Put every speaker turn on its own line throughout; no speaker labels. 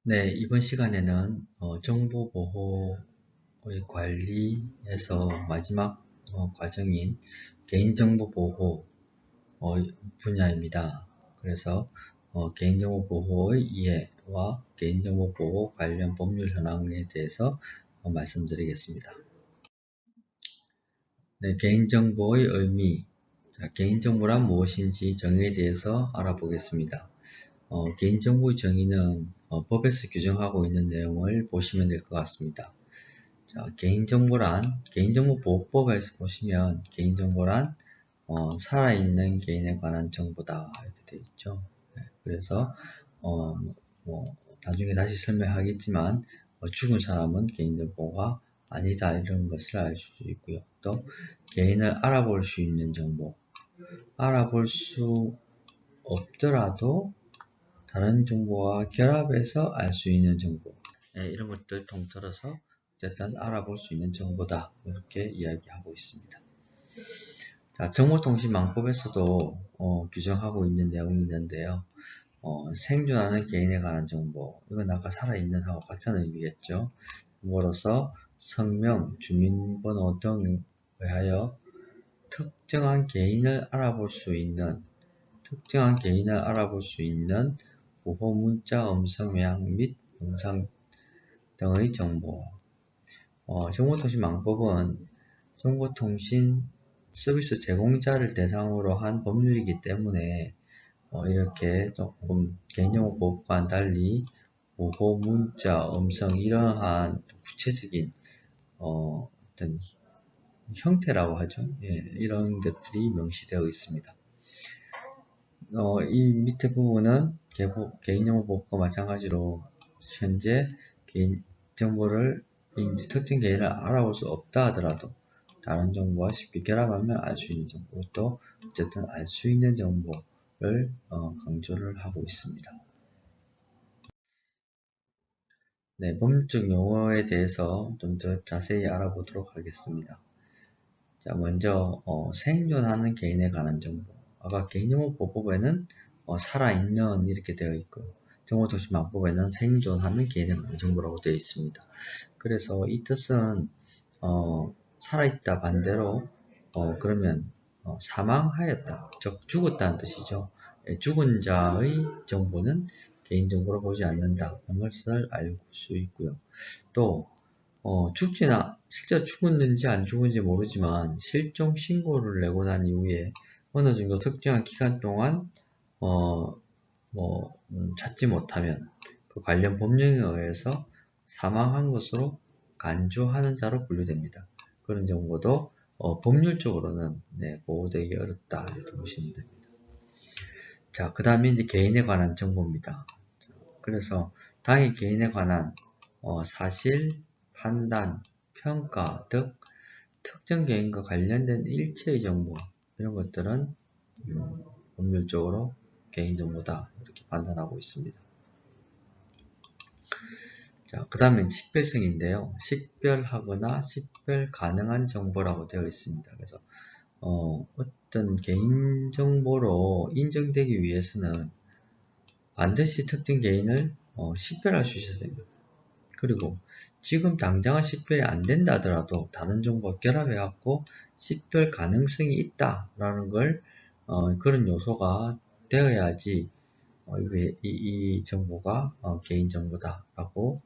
네, 이번 시간에는 정보보호의 관리에서 마지막 과정인 개인정보 보호 분야입니다. 그래서 개인정보 보호의 이해와 개인정보 보호 관련 법률 현황에 대해서 말씀드리겠습니다. 네, 개인정보의 의미, 개인정보란 무엇인지 정의에 대해서 알아보겠습니다. 개인정보 정의는 법에서 규정하고 있는 내용을 보시면 될 것 같습니다. 자, 개인정보보호법에서 보시면 개인정보란 살아있는 개인에 관한 정보다 이렇게 되어 있죠. 네, 그래서 나중에 다시 설명하겠지만 죽은 사람은 개인정보가 아니다 이런 것을 알 수 있고요. 또 개인을 알아볼 수 있는 정보, 알아볼 수 없더라도 다른 정보와 결합해서 알 수 있는 정보, 이런 것들 통틀어서 어쨌든 알아볼 수 있는 정보다 이렇게 이야기하고 있습니다. 자, 정보통신망법에서도 규정하고 있는 내용이 있는데요. 생존하는 개인에 관한 정보, 이건 아까 살아있는 하고 같은 의미겠죠. 정보로서 성명, 주민번호 등에 의하여 특정한 개인을 알아볼 수 있는 보호 문자, 음성, 외향 및 영상 등의 정보. 정보통신망법은 정보통신 서비스 제공자를 대상으로 한 법률이기 때문에 이렇게 조금 개인정보법과는 달리 보호 문자, 음성 이러한 구체적인 어떤 형태라고 하죠. 이런 것들이 명시되어 있습니다. 이 밑에 부분은 개인정보법과 마찬가지로 현재 개인정보를 특정 개인을 알아볼 수 없다 하더라도 다른 정보와 쉽게 결합하면 알 수 있는 정보, 또 어쨌든 알 수 있는 정보를 강조를 하고 있습니다. 네, 법률적 용어에 대해서 좀 더 자세히 알아보도록 하겠습니다. 자, 먼저 생존하는 개인에 관한 정보. 아까 개인정보보호법에는 살아있는 이렇게 되어 있고 정보통신망법에는 생존하는 개인에 관한 정보라고 되어 있습니다. 그래서 이 뜻은 살아있다 반대로 그러면 사망하였다, 즉 죽었다는 뜻이죠. 죽은 자의 정보는 개인정보로 보지 않는다 하는 것을 알 수 있고요. 또 실제 죽었는지 안 죽은지 모르지만 실종 신고를 내고 난 이후에 어느 정도 특정한 기간 동안 찾지 못하면 그 관련 법령에 의해서 사망한 것으로 간주하는 자로 분류됩니다. 그런 정보도 법률적으로는 보호되기 어렵다 이렇게 보시면 됩니다. 자, 그 다음에 이제 개인에 관한 정보입니다. 그래서 당의 개인에 관한 사실, 판단, 평가 등 특정 개인과 관련된 일체의 정보, 이런 것들은 법률적으로 개인정보다 이렇게 판단하고 있습니다. 자, 그 다음에 식별성인데요. 식별하거나 식별 가능한 정보라고 되어 있습니다. 그래서 어떤 개인정보로 인정되기 위해서는 반드시 특정 개인을 식별할 수 있어야 됩니다. 그리고 지금 당장은 식별이 안 된다 하더라도 다른 정보와 결합해갖고 식별 가능성이 있다라는 걸 그런 요소가 되어야지 이 정보가 개인정보다라고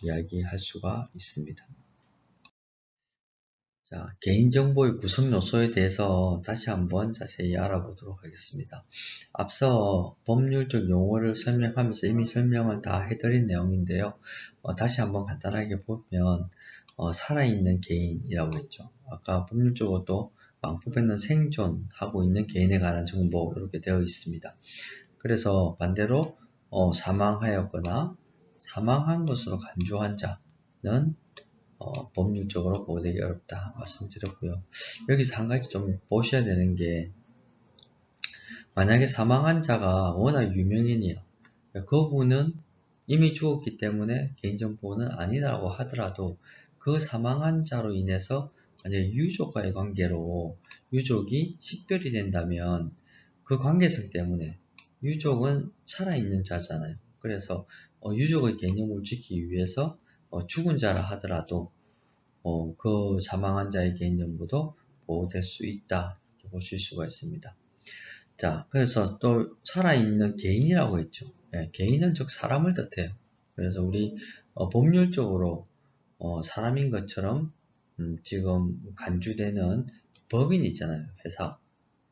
이야기할 수가 있습니다. 자, 개인정보의 구성 요소에 대해서 다시 한번 자세히 알아보도록 하겠습니다. 앞서 법률적 용어를 설명하면서 이미 설명을 다 해드린 내용인데요. 다시 한번 간단하게 보면 살아있는 개인이라고 했죠. 아까 법률적으로도 망법에는 생존하고 있는 개인에 관한 정보 이렇게 되어 있습니다. 그래서 반대로 사망하였거나 사망한 것으로 간주한 자는 법률적으로 보호되기 어렵다 말씀드렸고요. 여기서 한 가지 좀 보셔야 되는 게, 만약에 사망한 자가 워낙 유명인이에요. 그분은 이미 죽었기 때문에 개인정보는 아니라고 하더라도 그 사망한 자로 인해서 만약에 유족과의 관계로 유족이 식별이 된다면 그 관계성 때문에 유족은 살아있는 자잖아요. 그래서 유족의 개인정보를 지키기 위해서 죽은 자라 하더라도 그 사망한 자의 개인정보도 보호될 수 있다 이렇게 보실 수가 있습니다. 자, 그래서 또 살아있는 개인이라고 했죠. 예, 개인은 즉 사람을 뜻해요. 그래서 우리 법률적으로 사람인 것처럼 지금 간주되는 법인 있잖아요. 회사.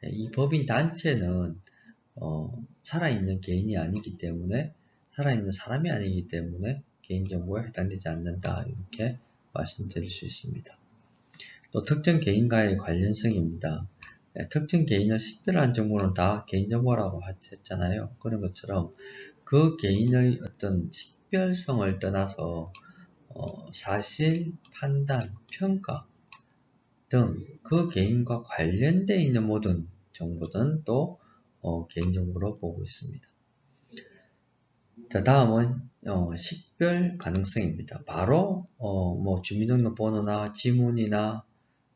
예, 이 법인 단체는 살아있는 개인이 아니기 때문에 살아있는 사람이 아니기 때문에 개인정보에 해당되지 않는다 이렇게 말씀드릴 수 있습니다. 또 특정 개인과의 관련성입니다. 네, 특정 개인을 식별한 정보는 다 개인정보라고 했잖아요. 그런 것처럼 그 개인의 어떤 식별성을 떠나서 사실, 판단, 평가 등 그 개인과 관련되어 있는 모든 정보는 또 개인정보로 보고 있습니다. 자, 다음은 식별 가능성입니다. 바로 뭐 주민등록번호나 지문이나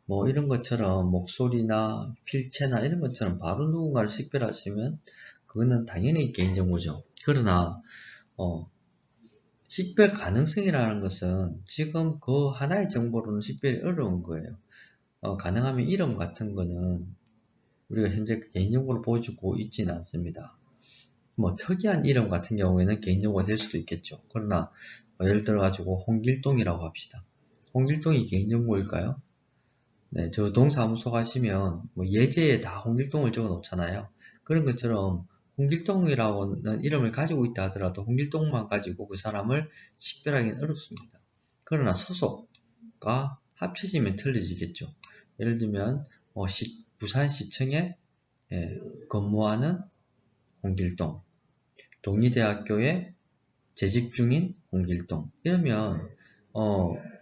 뭐 이런 것처럼 목소리나 필체나 이런 것처럼 바로 누군가를 식별하시면 그거는 당연히 개인정보죠. 그러나 식별 가능성이라는 것은 지금 그 하나의 정보로는 식별이 어려운 거예요. 가능하면 이름 같은 거는 우리가 현재 개인정보로 보여주고 있지는 않습니다. 뭐 특이한 이름 같은 경우에는 개인정보가 될 수도 있겠죠. 그러나 예를 들어 가지고 홍길동이라고 합시다. 홍길동이 개인정보일까요? 네, 저 동사무소 가시면 뭐 예제에 다 홍길동을 적어 놓잖아요. 그런 것처럼 홍길동이라고는 이름을 가지고 있다 하더라도 홍길동만 가지고 그 사람을 식별하기는 어렵습니다. 그러나 소속과 합쳐지면 틀려지겠죠. 예를 들면 부산시청에 근무하는 홍길동, 동의대학교에 재직 중인 홍길동 이러면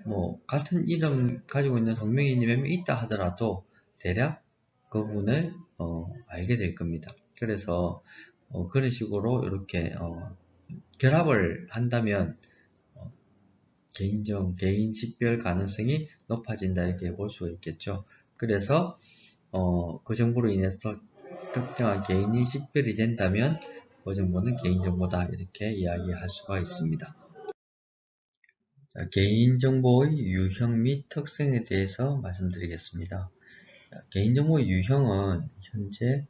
뭐 같은 이름 가지고 있는 동명이인이 몇 명 있다 하더라도 대략 그분을 알게 될 겁니다. 그래서 그런 식으로 이렇게 결합을 한다면 개인 식별 가능성이 높아진다 이렇게 볼 수가 있겠죠. 그래서 그 정보로 인해서 특정한 개인이 식별이 된다면 그 정보는 개인정보다 이렇게 이야기할 수가 있습니다. 자, 개인정보의 유형 및 특성에 대해서 말씀드리겠습니다. 자, 개인정보의 유형은 현재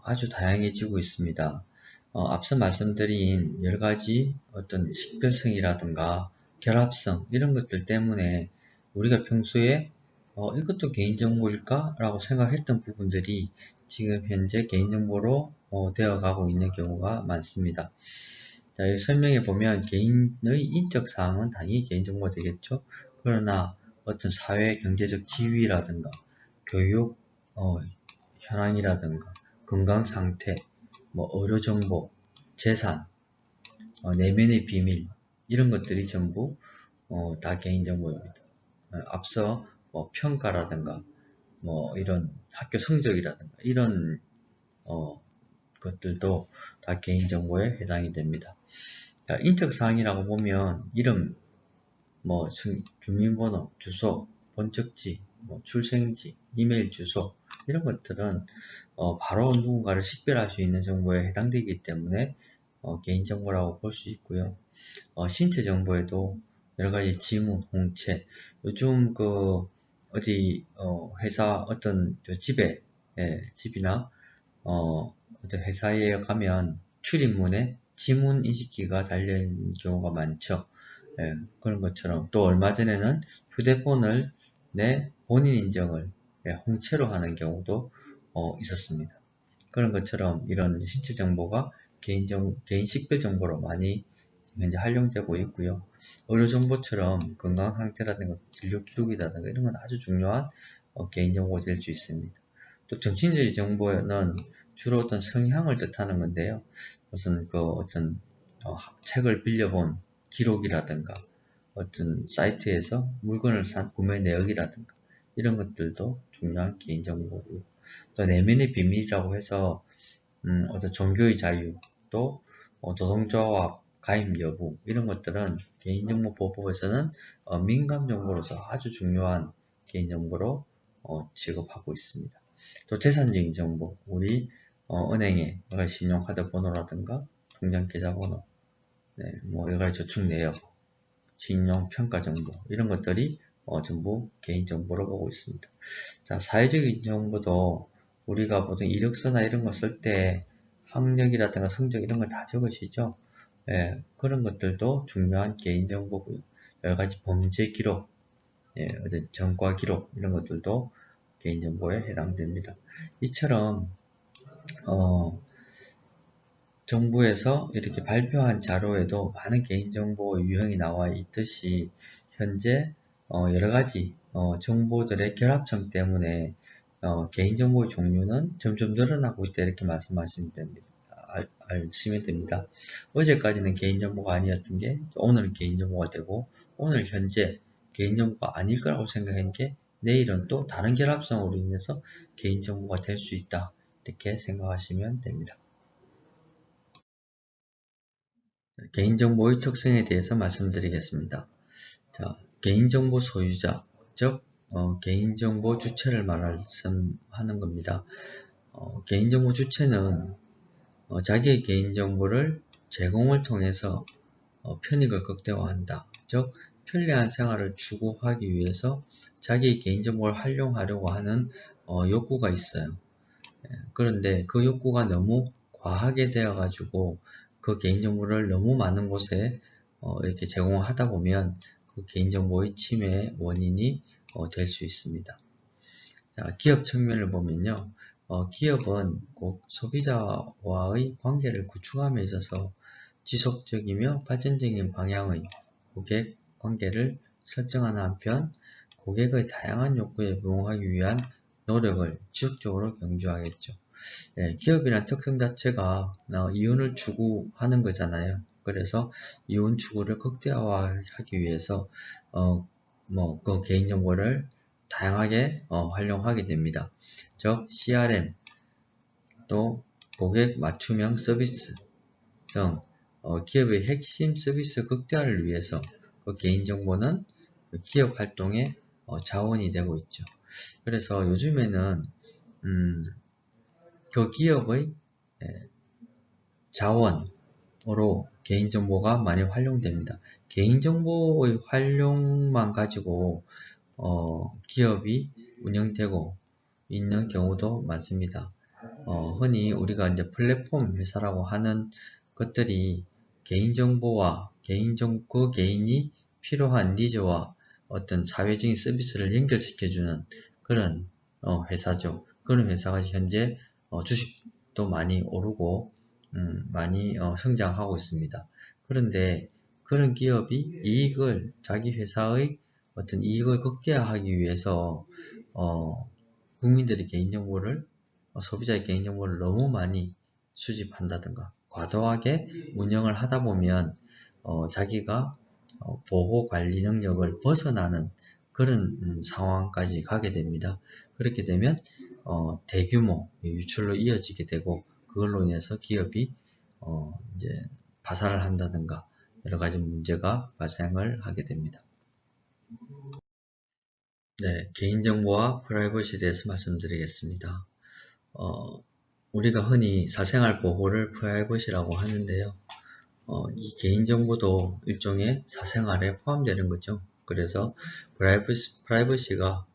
아주 다양해지고 있습니다. 앞서 말씀드린 여러가지 어떤 식별성이라든가 결합성 이런 것들 때문에 우리가 평소에 이것도 개인정보일까? 라고 생각했던 부분들이 지금 현재 개인정보로 되어가고 있는 경우가 많습니다. 자, 여기 설명해 보면 개인의 인적 사항은 당연히 개인정보가 되겠죠. 그러나 어떤 사회 경제적 지위라든가 교육 현황이라든가 건강 상태, 뭐 의료 정보, 재산, 내면의 비밀 이런 것들이 전부 다 개인정보입니다. 앞서 뭐 평가라든가 뭐 이런 학교 성적이라든가 이런 것들도 다 개인정보에 해당이 됩니다. 자, 인적사항이라고 보면 이름, 뭐 주민번호, 주소, 본적지, 뭐 출생지, 이메일 주소 이런 것들은 바로 누군가를 식별할 수 있는 정보에 해당되기 때문에 개인정보라고 볼 수 있고요. 신체 정보에도 여러가지 지문, 홍채 요즘 그 어디 회사 어떤 집에 집이나 어떤 회사에 가면 출입문에 지문 인식기가 달려있는 경우가 많죠. 그런 것처럼 또 얼마 전에는 휴대폰을 내 본인 인정을 홍채로 하는 경우도 있었습니다. 그런 것처럼 이런 신체 정보가 개인 식별 정보로 많이 현재 활용되고 있고요. 의료 정보처럼 건강 상태라든가 진료 기록이라든가 이런 건 아주 중요한 개인 정보가 될 수 있습니다. 또 정신적인 정보는 주로 어떤 성향을 뜻하는 건데요. 무슨 그 어떤 책을 빌려본 기록이라든가 어떤 사이트에서 물건을 산 구매 내역이라든가 이런 것들도 중요한 개인정보고 또 내면의 비밀이라고 해서 어떤 종교의 자유 또 노동조합 가입 여부 이런 것들은 개인정보보호법에서는 민감정보로서 아주 중요한 개인정보로 취급하고 있습니다. 또 재산적인 정보, 우리 은행의 신용카드 번호라든가 통장 계좌번호, 네, 뭐 여러가지 저축 내역, 신용 평가 정보 이런 것들이 전부 개인정보로 보고 있습니다. 자, 사회적인 정보도 우리가 보통 이력서나 이런 거 쓸 때 학력이라든가 성적 이런 거 다 적으시죠? 예, 그런 것들도 중요한 개인정보고요. 여러가지 범죄 기록, 예, 어떤 전과 기록 이런 것들도 개인정보에 해당됩니다. 이처럼 정부에서 이렇게 발표한 자료에도 많은 개인정보 유형이 나와 있듯이 현재 여러가지 정보들의 결합성 때문에 개인정보의 종류는 점점 늘어나고 있다 이렇게 말씀하시면 됩니다. 아시면 됩니다. 어제까지는 개인정보가 아니었던 게 오늘은 개인정보가 되고 오늘 현재 개인정보가 아닐 거라고 생각한 게 내일은 또 다른 결합성으로 인해서 개인정보가 될 수 있다 이렇게 생각하시면 됩니다. 개인정보의 특성에 대해서 말씀드리겠습니다. 자, 개인정보 소유자, 즉 개인정보 주체를 말하는 겁니다. 개인정보 주체는 자기의 개인정보를 제공을 통해서 편익을 극대화한다. 즉 편리한 생활을 추구하기 위해서 자기의 개인정보를 활용하려고 하는 욕구가 있어요. 그런데 그 욕구가 너무 과하게 되어 가지고 그 개인정보를 너무 많은 곳에 이렇게 제공하다 보면 그 개인정보의 침해 원인이 될 수 있습니다. 자, 기업 측면을 보면요. 기업은 꼭 소비자와의 관계를 구축함에 있어서 지속적이며 발전적인 방향의 고객 관계를 설정하는 한편 고객의 다양한 욕구에 부응하기 위한 노력을 지속적으로 경주하겠죠. 예, 기업이란 특성 자체가 이윤을 추구하는 거잖아요. 그래서 이윤 추구를 극대화하기 위해서 그 개인정보를 다양하게 활용하게 됩니다. 즉 CRM 또 고객 맞춤형 서비스 등 기업의 핵심 서비스 극대화를 위해서 그 개인정보는 그 기업 활동의 자원이 되고 있죠. 그래서 요즘에는 그 기업의 자원으로 개인정보가 많이 활용됩니다. 개인정보의 활용만 가지고 기업이 운영되고 있는 경우도 많습니다. 흔히 우리가 이제 플랫폼 회사라고 하는 것들이 개인정보와 그 개인이 필요한 니즈와 어떤 사회적인 서비스를 연결시켜주는 그런 회사죠. 그런 회사가 현재 주식도 많이 오르고 많이 성장하고 있습니다. 그런데 그런 기업이 자기 회사의 어떤 이익을 극대화하기 위해서 국민들의 개인정보를 소비자의 개인정보를 너무 많이 수집한다든가 과도하게 운영을 하다 보면 자기가 보호 관리 능력을 벗어나는 그런 상황까지 가게 됩니다. 그렇게 되면 대규모 유출로 이어지게 되고 그걸로 인해서 기업이 이제 파산을 한다든가 여러 가지 문제가 발생을 하게 됩니다. 네, 개인정보와 프라이버시에 대해서 말씀드리겠습니다. 우리가 흔히 사생활 보호를 프라이버시라고 하는데요. 이 개인정보도 일종의 사생활에 포함되는 거죠. 그래서 프라이버시가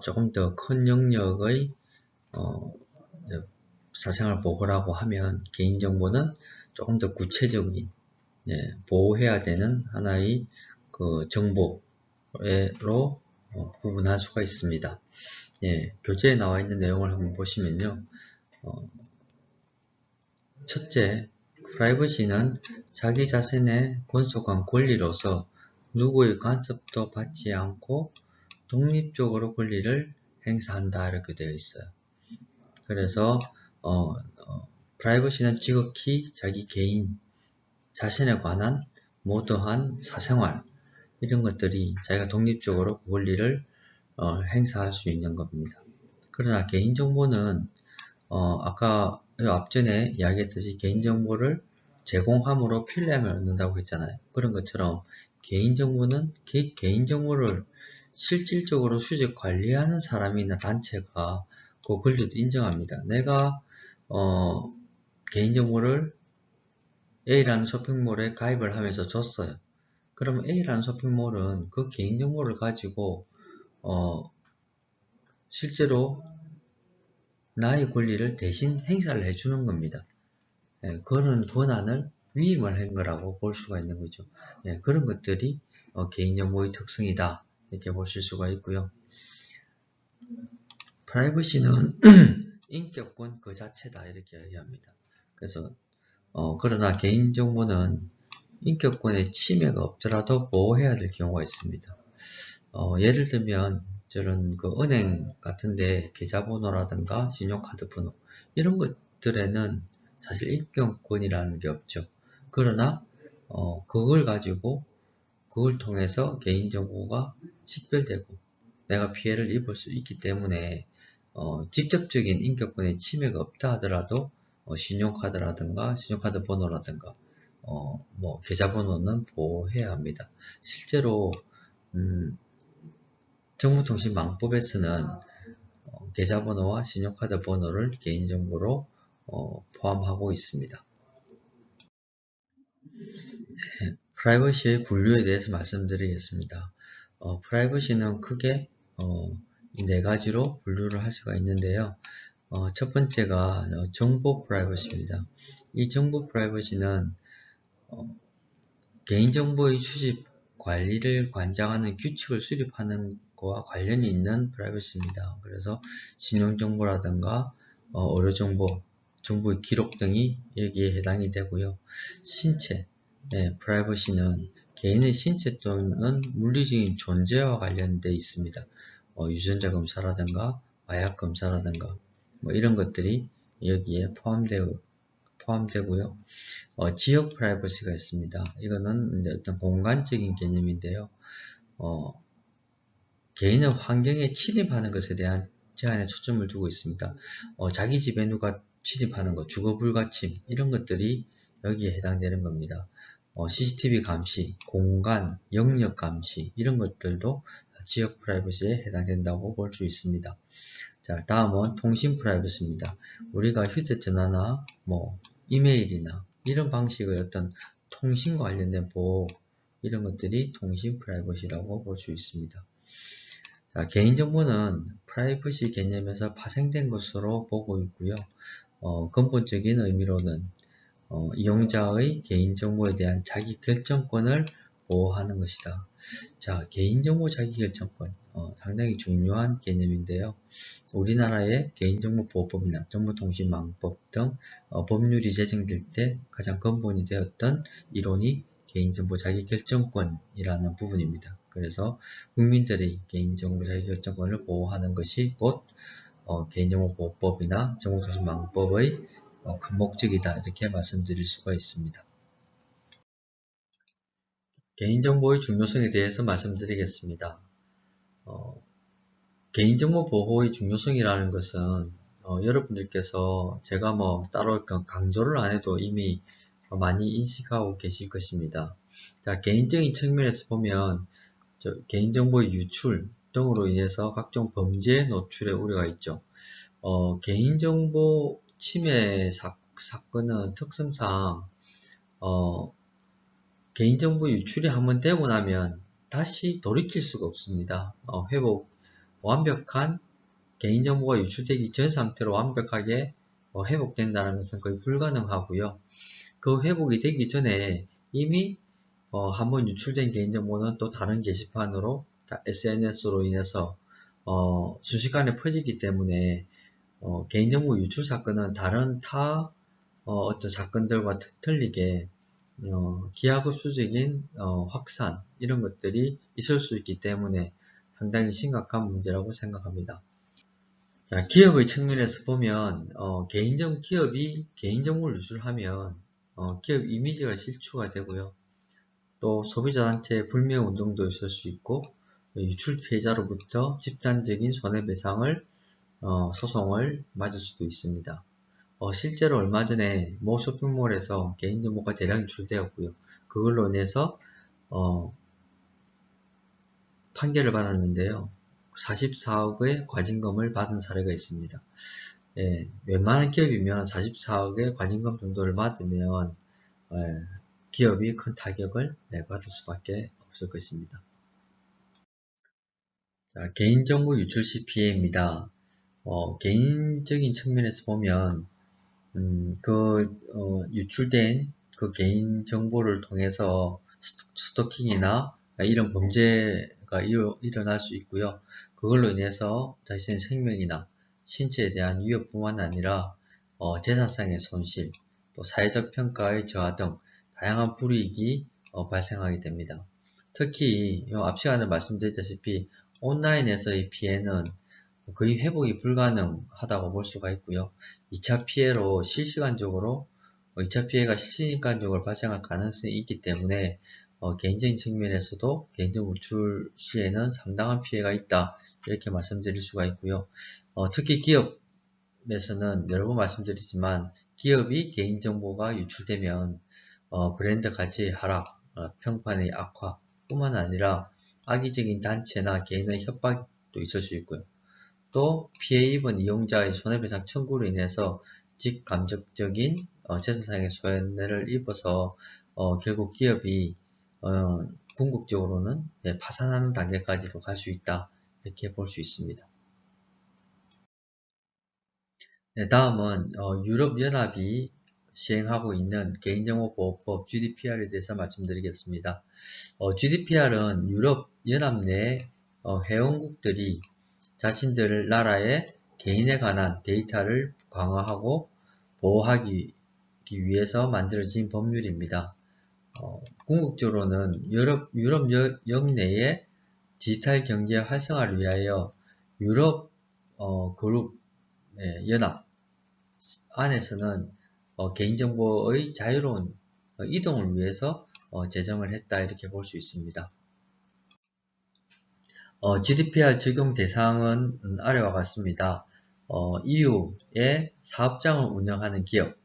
조금 더 큰 영역의 사생활 보호라고 하면 개인정보는 조금 더 구체적인 보호해야 되는 하나의 그 정보로 구분할 수가 있습니다. 교재에 나와 있는 내용을 한번 보시면요. 첫째, 프라이버시는 자기 자신의 권속한 권리로서 누구의 간섭도 받지 않고 독립적으로 권리를 행사한다 이렇게 되어 있어요. 그래서 프라이버시는 지극히 자기 개인 자신에 관한 모두한 사생활 이런 것들이 자기가 독립적으로 권리를 행사할 수 있는 겁니다. 그러나 개인정보는 아까 앞전에 이야기했듯이 개인정보를 제공함으로 편리함을 얻는다고 했잖아요. 그런 것처럼 개인정보는 개인정보를 실질적으로 수집 관리하는 사람이나 단체가 그 권리도 인정합니다. 내가 개인정보를 A라는 쇼핑몰에 가입을 하면서 줬어요. 그럼 A라는 쇼핑몰은 그 개인정보를 가지고 실제로 나의 권리를 대신 행사를 해주는 겁니다. 예, 그런 권한을 위임을 한 거라고 볼 수가 있는 거죠. 예, 그런 것들이 개인정보의 특성이다 이렇게 보실 수가 있고요. 프라이버시는 인격권 그 자체다 이렇게 얘기합니다. 그래서 그러나 개인정보는 인격권의 침해가 없더라도 보호해야 될 경우가 있습니다. 예를 들면 저런 그 은행 같은데 계좌번호라든가 신용카드 번호 이런 것들에는 사실 인격권이라는 게 없죠. 그러나 그걸 가지고 그걸 통해서 개인정보가 식별되고 내가 피해를 입을 수 있기 때문에 직접적인 인격권의 침해가 없다 하더라도 신용카드라든가 신용카드 번호라든가 뭐 계좌번호는 보호해야 합니다. 실제로 정보통신망법에서는 계좌번호와 신용카드 번호를 개인정보로 포함하고 있습니다. 프라이버시의 분류에 대해서 말씀드리겠습니다. 프라이버시는 크게 네 가지로 분류를 할 수가 있는데요. 첫 번째가 정보 프라이버시입니다. 이 정보 프라이버시는 개인정보의 수집, 관리를 관장하는 규칙을 수립하는 것과 관련이 있는 프라이버시입니다. 그래서 신용정보라든가 의료정보, 정보의 기록 등이 여기에 해당이 되고요. 신체, 프라이버시는 개인의 신체 또는 물리적인 존재와 관련되어 있습니다. 유전자 검사라든가 마약 검사라든가 뭐 이런 것들이 여기에 포함되고요. 지역 프라이버시가 있습니다. 이거는 어떤 공간적인 개념인데요. 개인의 환경에 침입하는 것에 대한 제한에 초점을 두고 있습니다. 자기 집에 누가 침입하는 것, 주거 불가침 이런 것들이 여기에 해당되는 겁니다. CCTV 감시, 공간, 영역 감시 이런 것들도 지역 프라이버시에 해당된다고 볼 수 있습니다. 자, 다음은 통신 프라이버시입니다. 우리가 휴대전화나 뭐 이메일이나 이런 방식의 어떤 통신 관련된 보호 이런 것들이 통신 프라이버시라고 볼 수 있습니다. 자, 개인정보는 프라이버시 개념에서 파생된 것으로 보고 있고요. 근본적인 의미로는 이용자의 개인정보에 대한 자기결정권을 보호하는 것이다. 자, 개인정보 자기결정권 상당히 중요한 개념인데요. 우리나라의 개인정보보호법이나 정보통신망법 등 법률이 제정될 때 가장 근본이 되었던 이론이 개인정보 자기결정권이라는 부분입니다. 그래서 국민들의 개인정보 자기결정권을 보호하는 것이 곧 개인정보보호법이나 정보통신망법의 큰 목적이다 이렇게 말씀드릴 수가 있습니다. 개인정보의 중요성에 대해서 말씀드리겠습니다. 개인정보 보호의 중요성이라는 것은 여러분들께서 제가 뭐 따로 강조를 안 해도 이미 많이 인식하고 계실 것입니다. 자, 개인적인 측면에서 보면 개인정보의 유출 등으로 인해서 각종 범죄 노출의 우려가 있죠. 개인정보 침해 사건은 특성상 개인정보 유출이 한번 되고 나면 다시 돌이킬 수가 없습니다. 완벽한 개인정보가 유출되기 전 상태로 완벽하게 회복된다는 것은 거의 불가능하고요. 그 회복이 되기 전에 이미 한번 유출된 개인정보는 또 다른 게시판으로 SNS로 인해서 순식간에 퍼지기 때문에 개인정보 유출 사건은 다른 어떤 사건들과 틀리게 기하급수적인 확산 이런 것들이 있을 수 있기 때문에 상당히 심각한 문제라고 생각합니다. 자, 기업의 측면에서 보면 기업이 개인정보를 유출하면 기업 이미지가 실추가 되고요. 또 소비자단체의 불매운동도 있을 수 있고 유출 피해자로부터 집단적인 손해배상을 소송을 맞을 수도 있습니다. 실제로 얼마 전에 모 쇼핑몰에서 개인정보가 대량 유출되었고요. 그걸로 인해서 판결을 받았는데요. 44억의 과징금을 받은 사례가 있습니다. 예, 웬만한 기업이면 44억의 과징금 정도를 받으면 기업이 큰 타격을 받을 수밖에 없을 것입니다. 자, 개인정보 유출 시 피해입니다. 개인적인 측면에서 보면 유출된 그 개인 정보를 통해서 스토킹이나 이런 범죄가 일어날 수 있고요. 그걸로 인해서 자신의 생명이나 신체에 대한 위협뿐만 아니라 재산상의 손실, 또 사회적 평가의 저하 등 다양한 불이익이 발생하게 됩니다. 특히 앞 시간에 말씀드렸다시피 온라인에서의 피해는 거의 회복이 불가능하다고 볼 수가 있고요. 2차 피해로 실시간적으로 2차 피해가 실시간적으로 발생할 가능성이 있기 때문에 개인적인 측면에서도 개인정보 유출 시에는 상당한 피해가 있다, 이렇게 말씀드릴 수가 있고요. 특히 기업에서는 여러 번 말씀드리지만 기업이 개인정보가 유출되면 브랜드 가치 하락, 평판의 악화 뿐만 아니라 악의적인 단체나 개인의 협박도 있을 수 있고요. 또 피해 입은 이용자의 손해배상 청구로 인해서 직감정적인 재산상의 손해를 입어서 결국 기업이 궁극적으로는 파산하는 단계까지도 갈 수 있다, 이렇게 볼 수 있습니다. 네, 다음은 유럽연합이 시행하고 있는 개인정보보호법 GDPR에 대해서 말씀드리겠습니다. GDPR은 유럽연합 내 회원국들이 자신들 나라의 개인에 관한 데이터를 강화하고 보호하기 위해서 만들어진 법률입니다. 궁극적으로는 유럽 영내의 디지털 경제 활성화를 위하여 유럽 그룹 연합 안에서는 개인정보의 자유로운 이동을 위해서 제정을 했다, 이렇게 볼 수 있습니다. GDPR 적용 대상은 아래와 같습니다. EU의 사업장을 운영하는 기업,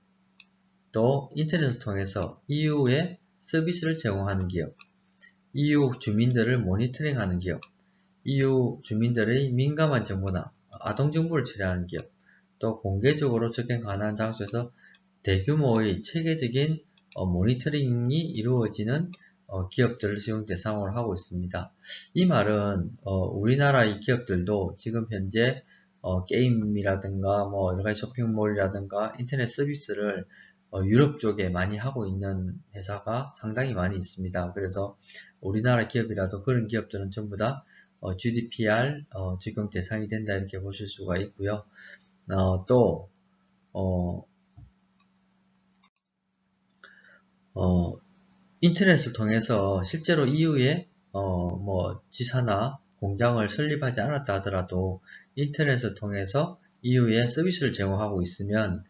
또 인터넷을 통해서 EU의 서비스를 제공하는 기업, EU 주민들을 모니터링하는 기업, EU 주민들의 민감한 정보나 아동정보를 처리하는 기업, 또 공개적으로 접근 가능한 장소에서 대규모의 체계적인 모니터링이 이루어지는 기업들을 적용 대상으로 하고 있습니다. 이 말은 우리나라의 기업들도 지금 현재 게임이라든가 뭐 여러가지 쇼핑몰이라든가 인터넷 서비스를 유럽 쪽에 많이 하고 있는 회사가 상당히 많이 있습니다. 그래서 우리나라 기업이라도 그런 기업들은 전부 다 GDPR 적용 대상이 된다, 이렇게 보실 수가 있고요. 또 인터넷을 통해서 실제로 EU에 뭐 지사나 공장을 설립하지 않았다 하더라도 인터넷을 통해서 EU에 서비스를 제공하고 있으면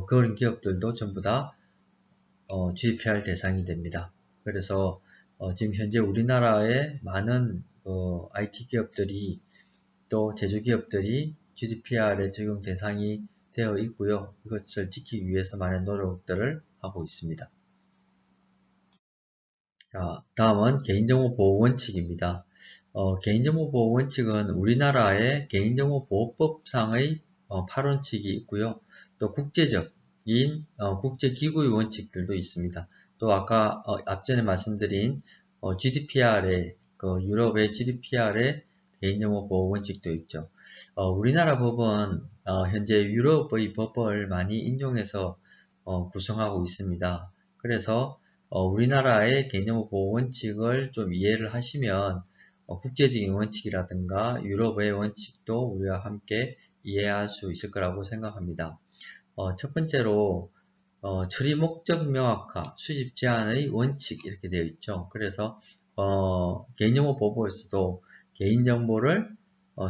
그런 기업들도 전부 다 GDPR 대상이 됩니다. 그래서 지금 현재 우리나라의 많은 IT 기업들이 또 제조기업들이 GDPR에 적용 대상이 되어 있고요. 이것을 지키기 위해서 많은 노력들을 하고 있습니다. 자, 다음은 개인정보 보호 원칙입니다. 개인정보 보호 원칙은 우리나라의 개인정보보호법상의 8원칙이 있고요. 또 국제적인 국제기구의 원칙들도 있습니다. 또 아까 앞전에 말씀드린 GDPR의 유럽의 GDPR의 개인정보 보호 원칙도 있죠. 우리나라 법은 현재 유럽의 법을 많이 인용해서 구성하고 있습니다. 그래서 우리나라의 개인정보 보호 원칙을 좀 이해를 하시면 국제적인 원칙이라든가 유럽의 원칙도 우리와 함께 이해할 수 있을 거라고 생각합니다. 첫 번째로 처리 목적 명확화, 수집 제한의 원칙, 이렇게 되어 있죠. 그래서 개인정보 보호법에서도 개인정보를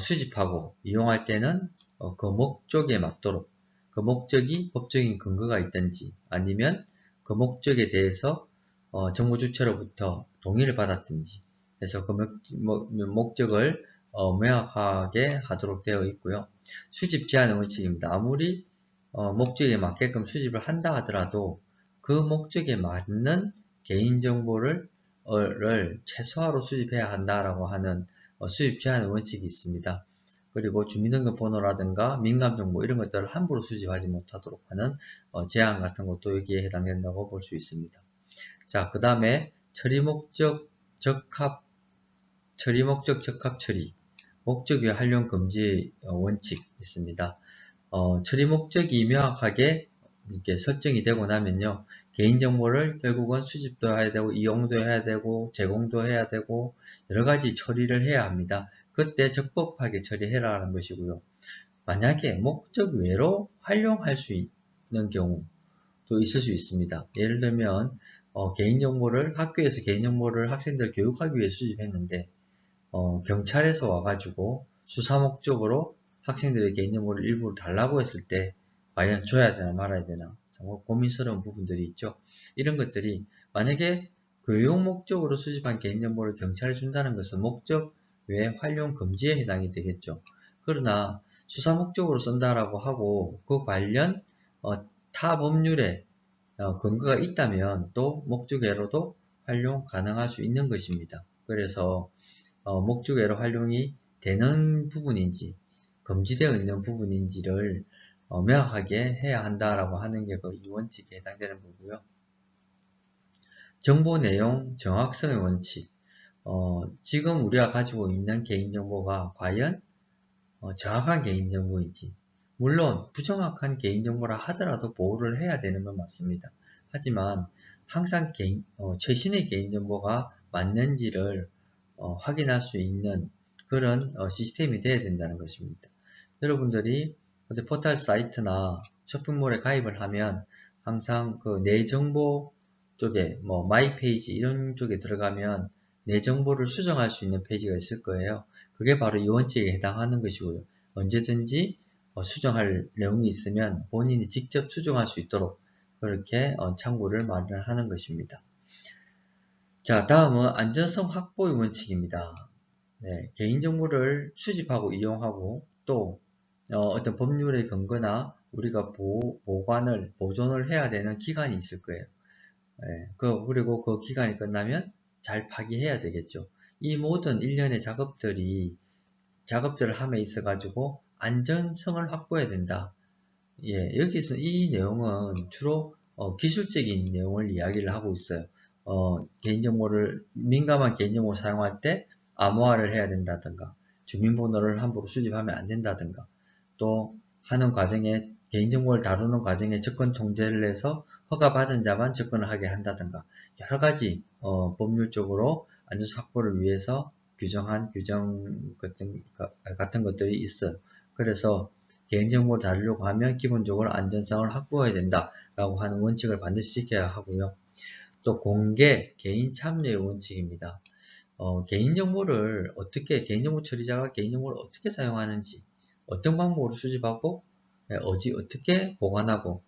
수집하고 이용할 때는 그 목적에 맞도록, 그 목적이 법적인 근거가 있든지 아니면 그 목적에 대해서 정보 주체로부터 동의를 받았든지 해서 그 목적을 명확하게 하도록 되어 있고요. 수집 제한의 원칙입니다. 아무리 목적에 맞게끔 수집을 한다 하더라도 그 목적에 맞는 개인정보를 최소화로 수집해야 한다라고 하는 수집 제한의 원칙이 있습니다. 그리고 주민등록번호라든가 민감정보 이런 것들을 함부로 수집하지 못하도록 하는 제한 같은 것도 여기에 해당된다고 볼 수 있습니다. 자, 그 다음에 처리 목적 적합 처리, 목적 외 활용 금지 원칙 있습니다. 처리 목적이 명확하게 이렇게 설정이 되고 나면요, 개인정보를 결국은 수집도 해야 되고, 이용도 해야 되고, 제공도 해야 되고, 여러 가지 처리를 해야 합니다. 그때 적법하게 처리해라는 것이고요. 만약에 목적 외로 활용할 수 있는 경우도 있을 수 있습니다. 예를 들면, 학교에서 개인정보를 학생들 교육하기 위해 수집했는데, 경찰에서 와가지고 수사 목적으로 학생들의 개인정보를 일부러 달라고 했을 때 과연 줘야 되나 말아야 되나 정말 고민스러운 부분들이 있죠. 이런 것들이 만약에 교육 목적으로 수집한 개인정보를 경찰에 준다는 것은 목적 외 활용 금지에 해당이 되겠죠. 그러나 수사 목적으로 쓴다라고 하고 그 관련 타 법률에 근거가 있다면 또 목적 외로도 활용 가능할 수 있는 것입니다. 그래서 목적 외로 활용이 되는 부분인지 금지되어 있는 부분인지를 명확하게 해야 한다라고 하는 게 그 이 원칙에 해당되는 거고요. 정보 내용 정확성의 원칙. 지금 우리가 가지고 있는 개인정보가 과연 정확한 개인정보인지. 물론 부정확한 개인정보라 하더라도 보호를 해야 되는 건 맞습니다. 하지만 항상 최신의 개인정보가 맞는지를 확인할 수 있는 그런 시스템이 되어야 된다는 것입니다. 여러분들이 포털 사이트나 쇼핑몰에 가입을 하면 항상 그 내 정보 쪽에 마이 페이지 이런 쪽에 들어가면 내 정보를 수정할 수 있는 페이지가 있을 거예요. 그게 바로 이 원칙에 해당하는 것이고요. 언제든지 수정할 내용이 있으면 본인이 직접 수정할 수 있도록 그렇게 창구를 마련하는 것입니다. 자, 다음은 안전성 확보의 원칙입니다. 네, 개인정보를 수집하고 이용하고 또 어떤 법률의 근거나 우리가 보존을 해야 되는 기간이 있을 거예요. 네, 그리고 그 기간이 끝나면 잘 파기해야 되겠죠. 이 모든 일련의 작업들을 함에 있어 가지고 안전성을 확보해야 된다. 예, 여기서 이 내용은 주로 기술적인 내용을 이야기를 하고 있어요. 민감한 개인정보를 사용할 때 암호화를 해야 된다든가, 주민번호를 함부로 수집하면 안 된다든가, 또 하는 과정에 개인정보를 다루는 과정에 접근 통제를 해서 허가받은 자만 접근을 하게 한다든가, 여러 가지 법률적으로 안전성 확보를 위해서 규정한 규정 같은 것들이 있어요. 그래서 개인정보를 다루려고 하면 기본적으로 안전성을 확보해야 된다라고 하는 원칙을 반드시 지켜야 하고요. 또 공개, 개인 참여의 원칙입니다. 개인정보 처리자가 개인정보를 어떻게 사용하는지, 어떤 방법으로 수집하고, 어떻게 보관하고,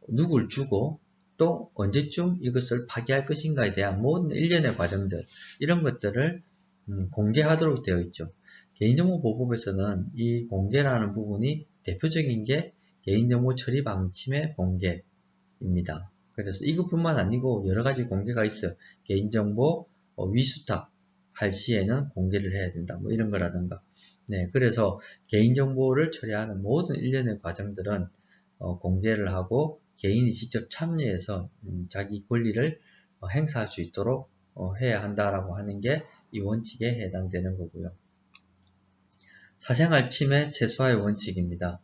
누굴 주고, 또 언제쯤 이것을 파기할 것인가에 대한 모든 일련의 과정들, 이런 것들을 공개하도록 되어 있죠. 개인정보보호법에서는 이 공개라는 부분이 대표적인 게 개인정보 처리 방침의 공개입니다. 그래서 이것뿐만 아니고 여러 가지 공개가 있어요. 개인정보 위수탁 할 시에는 공개를 해야 된다. 뭐 이런 거라든가. 네, 그래서 개인정보를 처리하는 모든 일련의 과정들은 공개를 하고 개인이 직접 참여해서 자기 권리를 행사할 수 있도록 해야 한다라고 하는 게 이 원칙에 해당되는 거고요. 사생활 침해 최소화의 원칙입니다.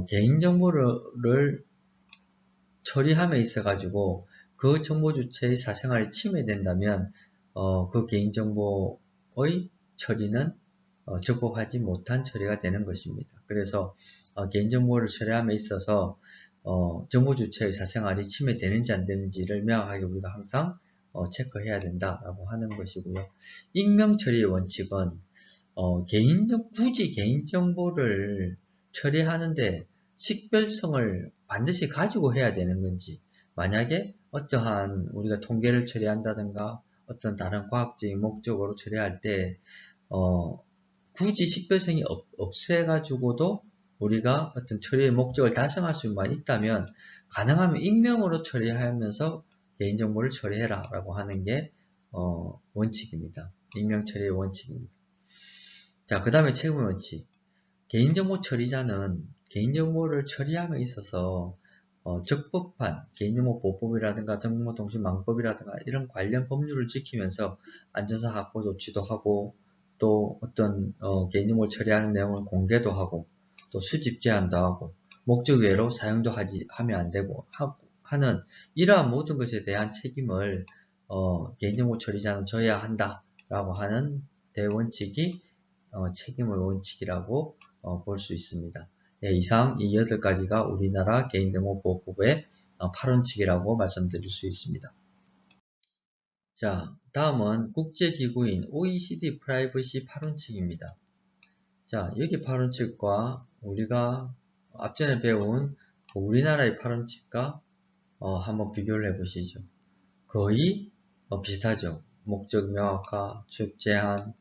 개인정보를 처리함에 있어 가지고 그 정보 주체의 사생활이 침해된다면 그 개인정보의 처리는 적법하지 못한 처리가 되는 것입니다. 그래서 개인정보를 처리함에 있어서 정보 주체의 사생활이 침해되는지 안 되는지를 명확하게 우리가 항상 체크해야 된다라고 하는 것이고요. 익명 처리의 원칙은 굳이 개인정보를 처리하는데 식별성을 반드시 가지고 해야 되는 건지, 만약에 어떠한 우리가 통계를 처리한다든가 어떤 다른 과학적인 목적으로 처리할 때 굳이 식별성이 없애가지고도 우리가 어떤 처리의 목적을 달성할 수만 있다면 가능하면 익명으로 처리하면서 개인정보를 처리해라 라고 하는 게 원칙입니다. 익명 처리의 원칙입니다. 자, 그 다음에 최고의 원칙. 개인정보 처리자는 개인정보를 처리함에 있어서 적법한 개인정보보호법이라든가 정보통신망법이라든가 이런 관련 법률을 지키면서 안전사 확보 조치도 하고 또 어떤 개인정보를 처리하는 내용을 공개도 하고 또 수집 제한도 하고 목적 외로 사용도 하면 안 되고 하는 이러한 모든 것에 대한 책임을 개인정보 처리자는 져야 한다라고 하는 대원칙이 책임의 원칙이라고 볼 수 있습니다. 네, 이상 이 8가지가 우리나라 개인정보보호법의 8원칙이라고 말씀드릴 수 있습니다. 자, 다음은 국제기구인 OECD 프라이버시 8원칙입니다. 자, 여기 8원칙과 우리가 앞전에 배운 우리나라의 8원칙과 한번 비교를 해보시죠. 거의 비슷하죠. 목적 명확화, 수입 제한,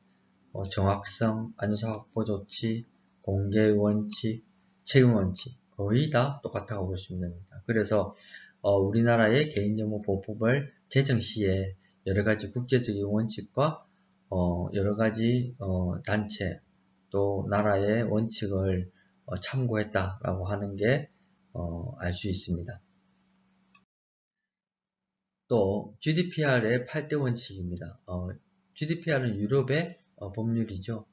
정확성, 안전사 확보 조치, 공개 원칙, 책임 원칙 거의 다 똑같다고 보시면 됩니다. 그래서 우리나라의 개인정보보호법을 제정 시에 여러가지 국제적인 원칙과 여러가지 단체 또 나라의 원칙을 참고했다라고 하는 게 알 수 있습니다. 또 GDPR의 8대 원칙입니다. GDPR은 유럽의 법률이죠.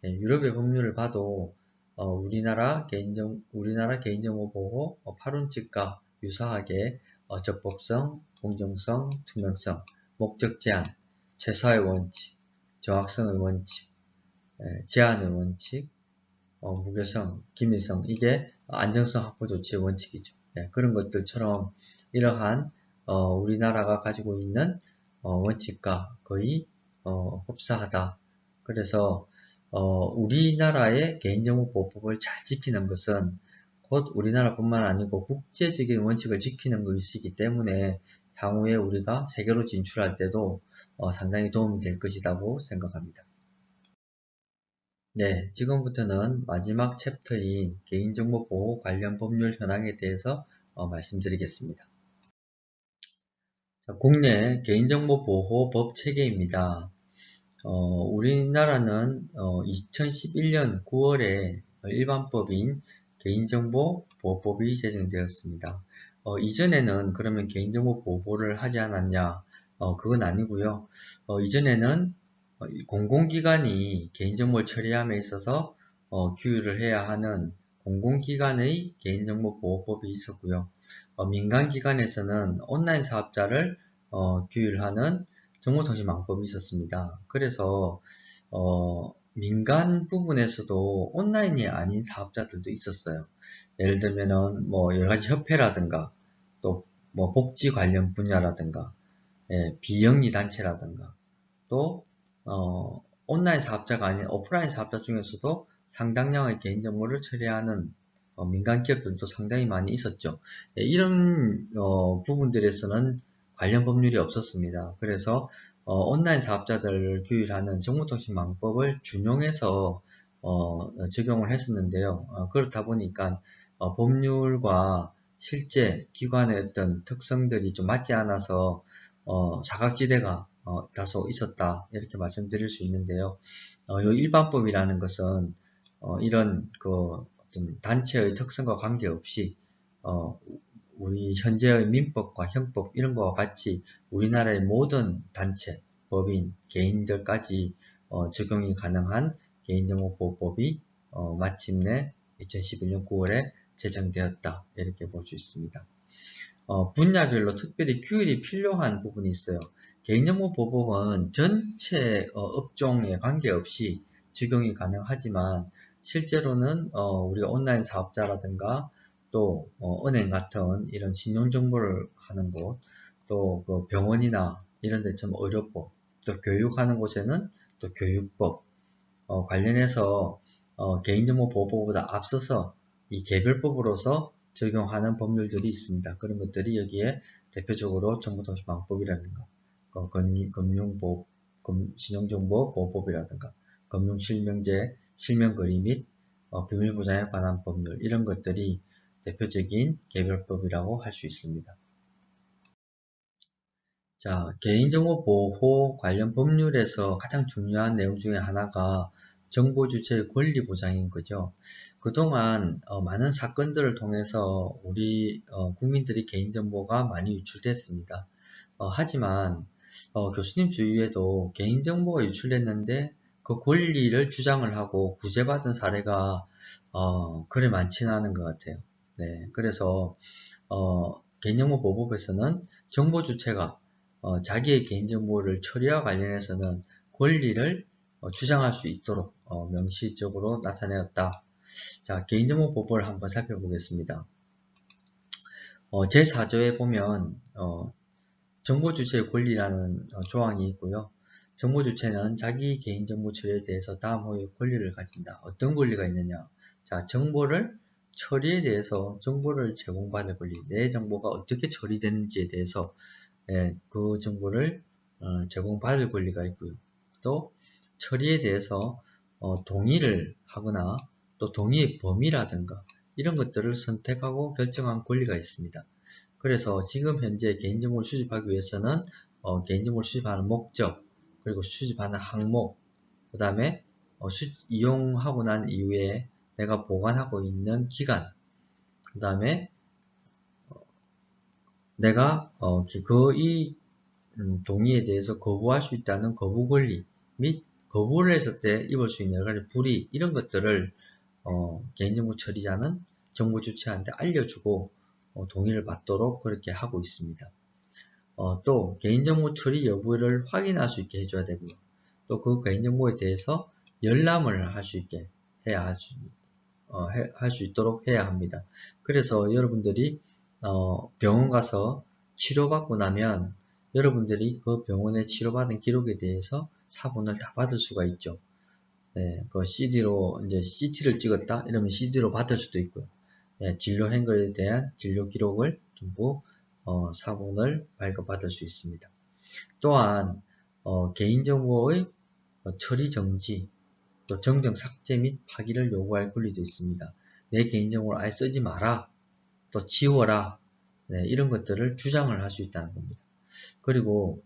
네, 유럽의 법률을 봐도 우리나라 개인정보 보호 8원칙과 유사하게 적법성, 공정성, 투명성, 목적 제한, 최소화의 원칙, 정확성의 원칙, 제한의 원칙, 무교성, 기밀성 이게 안정성 확보 조치의 원칙이죠. 그런 것들처럼 이러한 우리나라가 가지고 있는 원칙과 거의 흡사하다. 그래서 우리나라의 개인정보보호법을 잘 지키는 것은 곧 우리나라뿐만 아니고 국제적인 원칙을 지키는 것이기 때문에 향후에 우리가 세계로 진출할 때도 상당히 도움이 될 것이라고 생각합니다. 네, 지금부터는 마지막 챕터인 개인정보 보호 관련 법률 현황에 대해서 말씀드리겠습니다. 자, 국내 개인정보 보호 법 체계입니다. 우리나라는 2011년 9월에 일반법인 개인정보 보호법이 제정되었습니다. 이전에는 그러면 개인정보 보호를 하지 않았냐? 그건 아니고요. 이전에는 공공기관이 개인정보를 처리함에 있어서 규율을 해야 하는 공공기관의 개인정보보호법이 있었고요. 민간기관에서는 온라인 사업자를 규율하는 정보통신망법이 있었습니다. 그래서 민간 부분에서도 온라인이 아닌 사업자들도 있었어요. 예를 들면은 뭐 여러가지 협회라든가 또 뭐 복지 관련 분야라든가 비영리 단체라든가 또 온라인 사업자가 아닌 오프라인 사업자 중에서도 상당량의 개인정보를 처리하는 민간 기업들도 상당히 많이 있었죠. 이런 부분들에서는 관련 법률이 없었습니다. 그래서 온라인 사업자들을 규율하는 정보통신망법을 준용해서 적용을 했었는데요. 그렇다 보니까 법률과 실제 기관의 어떤 특성들이 좀 맞지 않아서 사각지대가 다소 있었다 이렇게 말씀드릴 수 있는데요. 이 일반법이라는 것은 이런 그 어떤 단체의 특성과 관계없이 우리 현재의 민법과 형법 이런 거와 같이 우리나라의 모든 단체, 법인, 개인들까지 적용이 가능한 개인정보보호법이 마침내 2011년 9월에 제정되었다 이렇게 볼 수 있습니다. 분야별로 특별히 규율이 필요한 부분이 있어요. 개인정보보호법은 전체 업종에 관계없이 적용이 가능하지만 실제로는 우리 온라인 사업자라든가 또 은행 같은 이런 신용정보를 하는 곳, 또 그 병원이나 이런 데 좀 의료법, 또 교육하는 곳에는 또 교육법 관련해서 개인정보보호법보다 앞서서 이 개별법으로서 적용하는 법률들이 있습니다. 그런 것들이 여기에 대표적으로 정보통신망법이라든가 금융보호, 신용정보보호법이라든가 금융실명제, 실명거래 및 비밀보장에 관한 법률 이런 것들이 대표적인 개별법이라고 할 수 있습니다. 자, 개인정보보호 관련 법률에서 가장 중요한 내용 중에 하나가 정보 주체의 권리 보장인 거죠. 그동안 많은 사건들을 통해서 우리 국민들이 개인정보가 많이 유출됐습니다. 하지만 교수님 주위에도 개인정보가 유출됐는데 그 권리를 주장을 하고 구제받은 사례가 그리 많지는 않은 것 같아요. 네, 그래서 개인정보보호법에서는 정보 주체가 자기의 개인정보를 처리와 관련해서는 권리를 주장할 수 있도록 명시적으로 나타내었다. 자, 개인정보보호를 한번 살펴보겠습니다. 제4조에 보면 정보 주체의 권리라는 조항이 있고요. 정보 주체는 자기 개인정보 처리에 대해서 다음의 권리를 가진다. 어떤 권리가 있느냐? 자, 정보를 처리에 대해서 정보를 제공받을 권리, 내 정보가 어떻게 처리되는지에 대해서 그 정보를 제공받을 권리가 있고요. 또 처리에 대해서 동의를 하거나 또 동의의 범위라든가 이런 것들을 선택하고 결정한 권리가 있습니다. 그래서 지금 현재 개인정보를 수집하기 위해서는 개인정보를 수집하는 목적, 그리고 수집하는 항목, 그 다음에 이용하고 난 이후에 내가 보관하고 있는 기간, 그 다음에 내가 이 동의에 대해서 거부할 수 있다는 거부 권리 및 거부를 했을 때 입을 수 있는 여러 가지 불이익 이런 것들을 개인정보 처리자는 정보 주체한테 알려주고 동의를 받도록 그렇게 하고 있습니다. 또 개인정보 처리 여부를 확인할 수 있게 해줘야 되고요. 또 그 개인정보에 대해서 열람을 할 수 있게 해야 할 수 있도록 해야 합니다. 그래서 여러분들이 병원 가서 치료받고 나면 여러분들이 그 병원에 치료받은 기록에 대해서 사본을 다 받을 수가 있죠. 네, 그 CD로 이제 CT를 찍었다 이러면 CD로 받을 수도 있고요. 네, 진료 행거에 대한 진료 기록을 전부 사본을 발급받을 수 있습니다. 또한 개인정보의 처리 정지, 또 정정 삭제 및 파기를 요구할 권리도 있습니다. 내 개인정보를 아예 쓰지 마라, 또 지워라, 네, 이런 것들을 주장을 할 수 있다는 겁니다. 그리고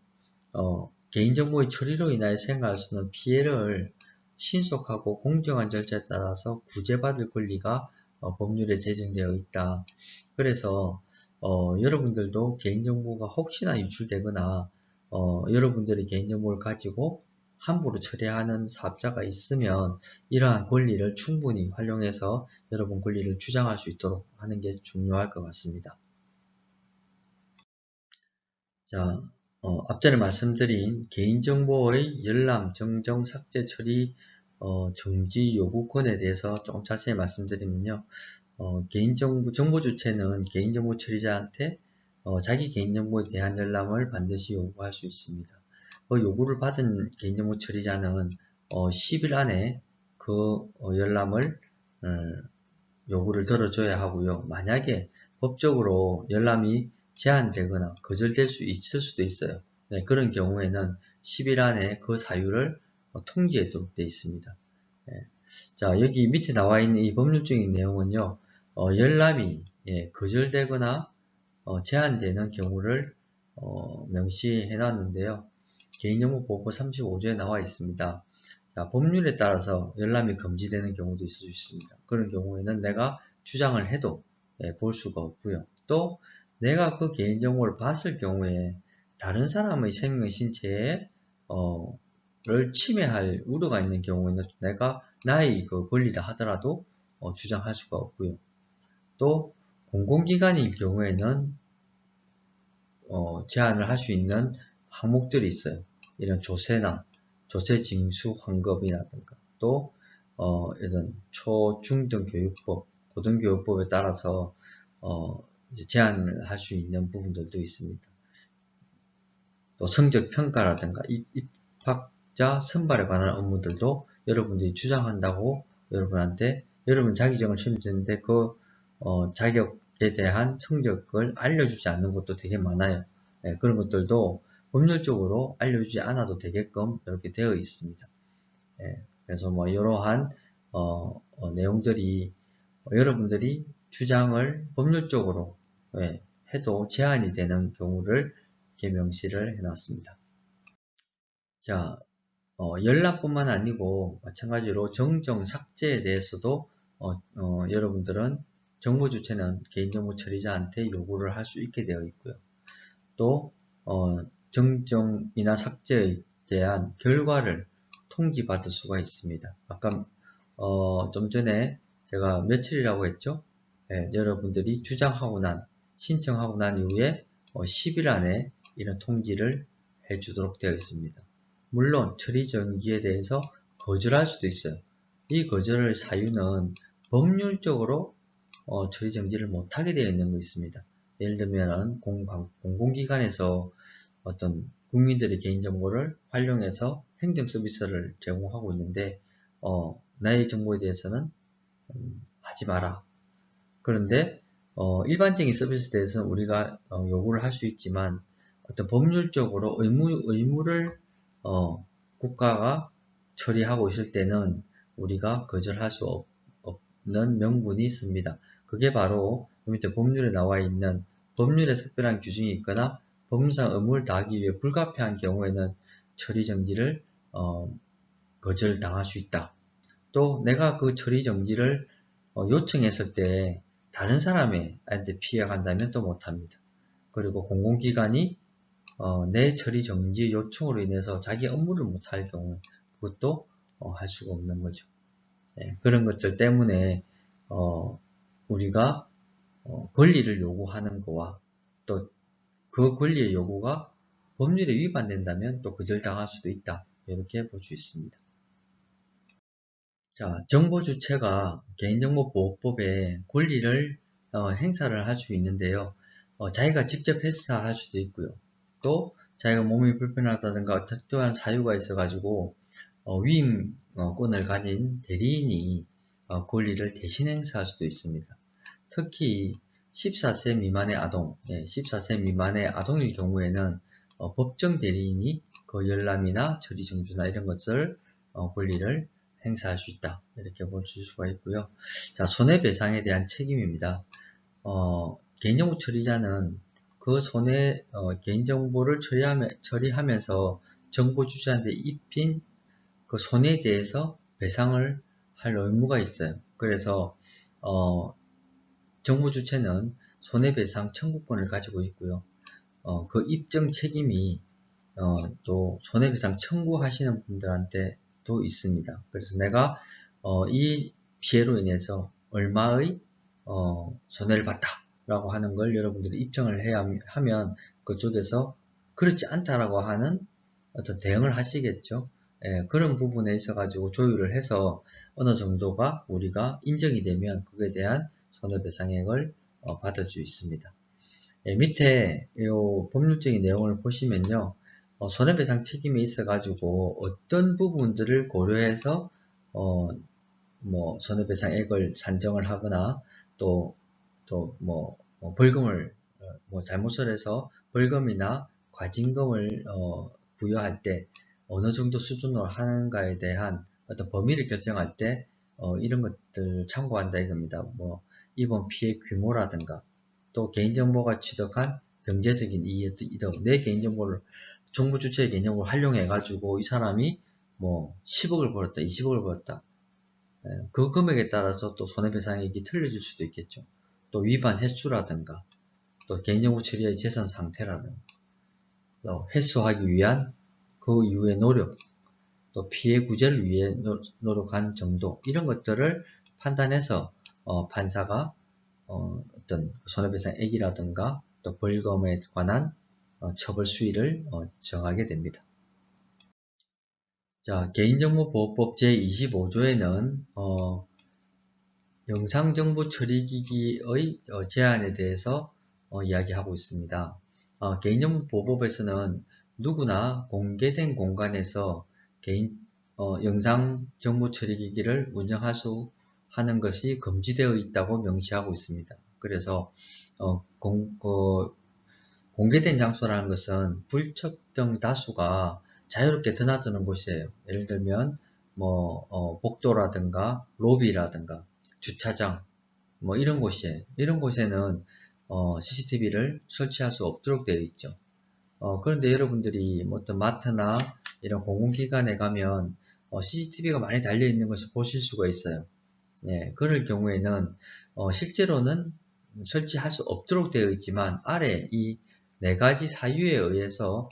개인정보의 처리로 인하여 생겨날 수 있는 피해를 신속하고 공정한 절차에 따라서 구제받을 권리가 법률에 제정되어 있다. 그래서 여러분들도 개인정보가 혹시나 유출되거나 여러분들이 개인정보를 가지고 함부로 처리하는 사업자가 있으면 이러한 권리를 충분히 활용해서 여러분 권리를 주장할 수 있도록 하는 게 중요할 것 같습니다. 자, 앞전에 말씀드린 개인정보의 열람, 정정, 삭제, 처리, 정지 요구권에 대해서 조금 자세히 말씀드리면요. 정보 주체는 개인정보 처리자한테 자기 개인정보에 대한 열람을 반드시 요구할 수 있습니다. 그 요구를 받은 개인정보 처리자는 10일 안에 그 열람을 요구를 들어줘야 하고요. 만약에 법적으로 열람이 제한되거나 거절될 수 있을 수도 있어요. 네, 그런 경우에는 10일 안에 그 사유를 통지하도록 되어 있습니다. 네. 자, 여기 밑에 나와 있는 이 법률적인 내용은요, 열람이 거절되거나 제한되는 경우를 명시해 놨는데요. 개인정보보호법 35조에 나와 있습니다. 자, 법률에 따라서 열람이 금지되는 경우도 있을 수 있습니다. 그런 경우에는 내가 주장을 해도 볼 수가 없고요. 또 내가 그 개인정보를 봤을 경우에 다른 사람의 생명 신체에 를 침해할 우려가 있는 경우에는 내가 나의 그 권리라 하더라도 주장할 수가 없고요. 또 공공기관일 경우에는 제한을 할 수 있는 항목들이 있어요. 이런 조세나 조세징수 환급이라든가 또 이런 초중등 교육법, 고등교육법에 따라서 제한을 할 수 있는 부분들도 있습니다. 또 성적 평가라든가 입학자 선발에 관한 업무들도 여러분들이 주장한다고 여러분 자격증을 시험했는데 그 자격에 대한 성적을 알려주지 않는 것도 되게 많아요. 네, 그런 것들도 법률적으로 알려주지 않아도 되게끔 이렇게 되어 있습니다. 네, 그래서 뭐 이러한 내용들이 여러분들이 주장을 법률적으로 해도 제한이 되는 경우를 이렇게 명시를 해놨습니다. 자, 열람뿐만 아니고 마찬가지로 정정 삭제에 대해서도 여러분들은 정보 주체는 개인정보 처리자한테 요구를 할 수 있게 되어 있고요. 또 정정이나 삭제에 대한 결과를 통지받을 수가 있습니다. 아까 좀 전에 제가 며칠이라고 했죠? 여러분들이 신청하고 난 이후에 10일 안에 이런 통지를 해주도록 되어 있습니다. 물론 처리 정지에 대해서 거절할 수도 있어요. 이 거절의 사유는 법률적으로 처리 정지를 못하게 되어 있는 거 있습니다. 예를 들면 공공기관에서 어떤 국민들의 개인정보를 활용해서 행정 서비스를 제공하고 있는데 나의 정보에 대해서는 하지 마라. 그런데 일반적인 서비스에 대해서는 우리가 요구를 할 수 있지만 어떤 법률적으로 의무를 국가가 처리하고 있을 때는 우리가 거절할 수 없는 명분이 있습니다. 그게 바로 밑에 법률에 나와 있는 법률에 특별한 규정이 있거나 법률상 의무를 다하기 위해 불가피한 경우에는 처리 정지를 거절당할 수 있다. 또 내가 그 처리 정지를 요청했을 때 다른 사람한테 피해가 간다면 또 못합니다. 그리고 공공기관이 내 처리 정지 요청으로 인해서 자기 업무를 못할 경우 그것도 할 수가 없는 거죠. 그런 것들 때문에 우리가 권리를 요구하는 거와 또 그 권리의 요구가 법률에 위반된다면 또 거절당할 수도 있다. 이렇게 볼 수 있습니다. 자, 정보 주체가 개인정보보호법에 권리를 행사를 할 수 있는데요. 자기가 직접 행사할 수도 있고요. 또 자기가 몸이 불편하다든가 특별한 사유가 있어가지고 위임권을 가진 대리인이 권리를 대신 행사할 수도 있습니다. 특히 14세 미만의 아동, 14세 미만의 아동일 경우에는 법정 대리인이 그 열람이나 처리 정주나 이런 것을 권리를 행사할 수 있다. 이렇게 볼 수가 있고요. 자, 손해배상에 대한 책임입니다. 개인정보 처리자는 그 개인정보를 처리하면서 정보 주체한테 입힌 그 손해에 대해서 배상을 할 의무가 있어요. 그래서 정보 주체는 손해배상 청구권을 가지고 있고요. 그 입증 책임이 또 손해배상 청구하시는 분들한테도 있습니다. 그래서 내가 이 피해로 인해서 얼마의 손해를 봤다 라고 하는 걸 여러분들이 입증을 해야 하면 그쪽에서 그렇지 않다라고 하는 어떤 대응을 하시겠죠. 그런 부분에 있어 가지고 조율을 해서 어느 정도가 우리가 인정이 되면 그에 대한 손해배상액을 받을 수 있습니다. 밑에 이 법률적인 내용을 보시면요. 손해배상 책임이 있어가지고 어떤 부분들을 고려해서 손해배상액을 산정을 하거나 또 벌금을 잘못을 해서 벌금이나 과징금을 부여할 때 어느 정도 수준으로 하는가에 대한 어떤 범위를 결정할 때 이런 것들을 참고한다 이겁니다. 이번 피해 규모라든가 또 개인정보가 취득한 경제적인 이득, 내 개인정보를 정부 주체의 개인정보를 활용해가지고 이 사람이 10억을 벌었다, 20억을 벌었다. 그 금액에 따라서 또 손해배상액이 틀려질 수도 있겠죠. 또 위반 횟수라든가 또 개인정보 처리의 재산 상태라든가 또 해소하기 위한 그 이후의 노력 또 피해 구제를 위해 노력한 정도 이런 것들을 판단해서 판사가 어떤 손해배상액이라든가 또 벌금에 관한 처벌 수위를 정하게 됩니다. 자, 개인정보보호법 제25조에는 영상정보 처리기기의 제한에 대해서 이야기하고 있습니다. 개인정보보호법에서는 누구나 공개된 공간에서 영상정보 처리기기를 운영할 수 하는 것이 금지되어 있다고 명시하고 있습니다. 그래서 공개된 장소라는 것은 불특정 다수가 자유롭게 드나드는 곳이에요. 예를 들면 복도라든가 로비라든가 주차장 이런 곳이에요. 이런 곳에는 CCTV를 설치할 수 없도록 되어 있죠. 그런데 여러분들이 어떤 마트나 이런 공공기관에 가면 CCTV가 많이 달려 있는 것을 보실 수가 있어요. 네, 그럴 경우에는 실제로는 설치할 수 없도록 되어 있지만 아래 이 네 가지 사유에 의해서